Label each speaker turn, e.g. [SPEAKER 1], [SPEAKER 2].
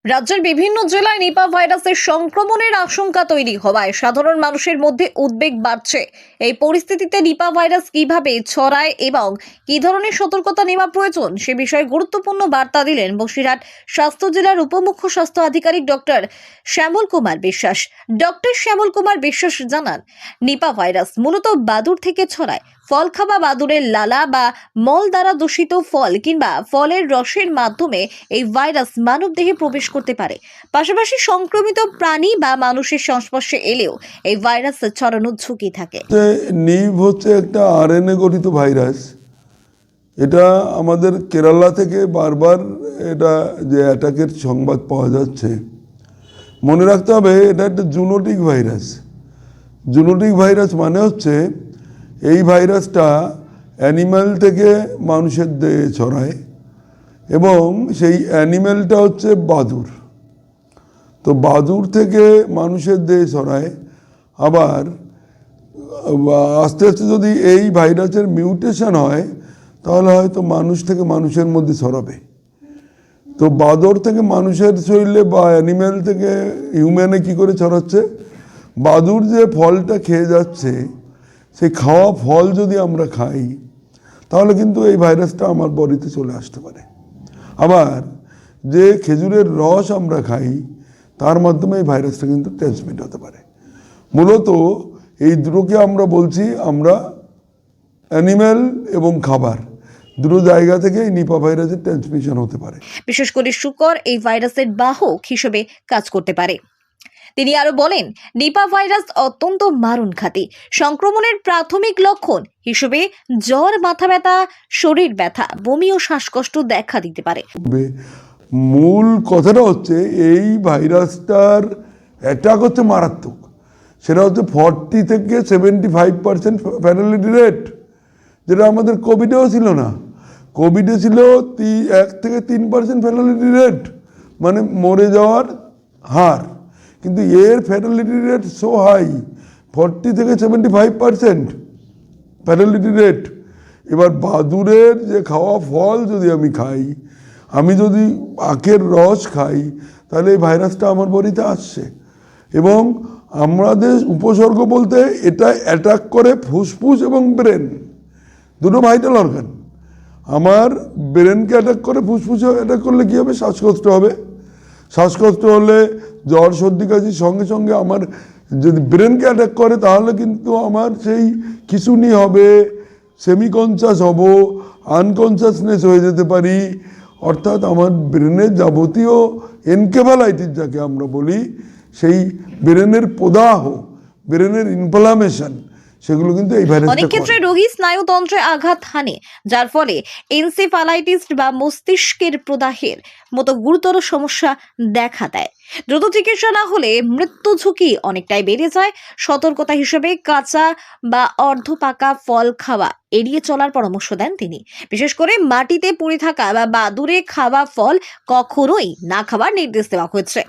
[SPEAKER 1] রাজ্যের বিভিন্ন জেলায় নিপা ভাইরাসের সংক্রমণের আশঙ্কা তৈরি হওয়ায় সাধারণ মানুষের মধ্যে উদ্বেগ বাড়ছে। এই পরিস্থিতিতে নিপা ভাইরাস কিভাবে ছড়ায় এবং কী ধরনের সতর্কতা নেওয়া প্রয়োজন সে বিষয়ে গুরুত্বপূর্ণ বার্তা দিলেন বসিরহাট স্বাস্থ্য জেলার উপমুখ্য স্বাস্থ্য আধিকারিক ডক্টর শ্যামল কুমার বিশ্বাস। ডক্টর শ্যামল কুমার বিশ্বাস জানান, নিপা ভাইরাস মূলত বাদুড় থেকে ছড়ায়। ফল খাওয়া বাদুড়ের লালা বা মল দ্বারা দূষিত ফল কিংবা ফলের রসের মাধ্যমে এই ভাইরাস মানবদেহে প্রবেশ করতে পারে। পাশাপাশি সংক্রমিত প্রাণী বা মানুষের সংস্পর্শে এলেও এই ভাইরাস ছড়ানোর ঝুঁকি থাকে।
[SPEAKER 2] নিভ হচ্ছে একটা আরএনএ গঠিত ভাইরাস। এটা আমাদের কেরালা থেকে বারবার এটা যে অ্যাটাকের সংবাদ পাওয়া যাচ্ছে, মনে রাখতে হবে এটা একটা জুনোটিক ভাইরাস। জুনোটিক ভাইরাস মানে হচ্ছে এই ভাইরাসটা অ্যানিম্যাল থেকে মানুষের দেহে ছড়ায় এবং সেই অ্যানিম্যালটা হচ্ছে বাদুড়। তো বাদুড় থেকে মানুষের দেহে ছড়ায়। আবার আস্তে আস্তে যদি এই ভাইরাসের মিউটেশন হয় তাহলে হয়তো মানুষ থেকে মানুষের মধ্যে ছড়াবে। তো বাদর থেকে মানুষের শরীরে বা অ্যানিম্যাল থেকে হিউম্যানে কি করে ছড়াচ্ছে? বাদুড় যে ফলটা খেয়ে যাচ্ছে, সেই খাওয়া ফল যদি আমরা খাই তাহলে কিন্তু এই ভাইরাসটা আমার বডিতে চলে আসতে পারে। আবার যে খেজুরের রস আমরা খাই তার মাধ্যমে এই ভাইরাসটা কিন্তু ট্রান্সমিট হতে পারে। মূলত এই দুটোকে আমরা বলছি আমরা অ্যানিম্যাল এবং খাবার দুটো জায়গা থেকে এই নিপা ভাইরাসের ট্রান্সমিশন হতে পারে।
[SPEAKER 1] বিশেষ করে শুকর এই ভাইরাসের বাহক হিসেবে কাজ করতে পারে। তিনি আরো বলেন, নিপা ভাইরাস অত্যন্ত মারণঘাতী। সংক্রমণের প্রাথমিক লক্ষণ হিসেবে জ্বর, মাথা ব্যথা, শরীর ব্যথা, বমি ও শ্বাসকষ্ট দেখা দিতে পারে।
[SPEAKER 2] মূল কথাটা হচ্ছে এই ভাইরাসটার অ্যাটাক হচ্ছে মারাত্মক। সেটা হচ্ছে 40 থেকে 75% ফ্যাটালিটি রেট, যেটা আমাদের কোভিডেও ছিল না। কোভিডে ছিল 1 থেকে 3% ফ্যাটালিটি রেট, মানে মরে যাওয়ার হার। কিন্তু এর ফ্যাটালিটি রেট সো হাই, 40 থেকে 75% ফ্যাটালিটি রেট। এবার বাদুড়ের যে খাওয়া ফল যদি আমি খাই, আমি যদি আখের রস খাই, তাহলে এই ভাইরাসটা আমার বডিতে আসছে। এবং আমাদের উপসর্গ বলতে এটা অ্যাটাক করে ফুসফুস এবং ব্রেন, দুটো ভাইটাল অর্গান। আমার ব্রেনকে অ্যাটাক করে, ফুসফুসে অ্যাটাক করলে কী হবে? শ্বাসকষ্ট হবে। শ্বাসকষ্ট হলে জ্বর, সর্দি, কাশির সঙ্গে সঙ্গে আমার যদি ব্রেনকে অ্যাটাক করে তাহলে কিন্তু আমার সেই খিঁচুনি হবে, সেমিকনসাস হব, আনকনসাসনেস হয়ে যেতে পারি। অর্থাৎ আমার ব্রেনের যাবতীয় এনকেফালাইটিস যাকে আমরা বলি, সেই ব্রেনের প্রদাহ, ব্রেনের ইনফ্লামেশন, সেগুলো কিন্তু এই ভাইরাস।
[SPEAKER 1] অনেক ক্ষেত্রে রোগী স্নায়ুতন্ত্রে আঘাত হানে, যার ফলে এনসেফালাইটিস বা মস্তিষ্কের প্রদাহের মতো গুরুতর সমস্যা দেখা দেয়। দ্রুত চিকিৎসা না হলে মৃত্যু ঝুঁকি অনেকটাই বেড়ে যায়। সতর্কতা হিসেবে কাঁচা বা অর্ধপাকা ফল খাওয়া এড়িয়ে চলার পরামর্শ দেন তিনি। বিশেষ করে মাটিতে পড়ে থাকা বা বাদুড়ে খাওয়া ফল কখনোই না খাওয়ার নির্দেশ দেওয়া হয়েছে।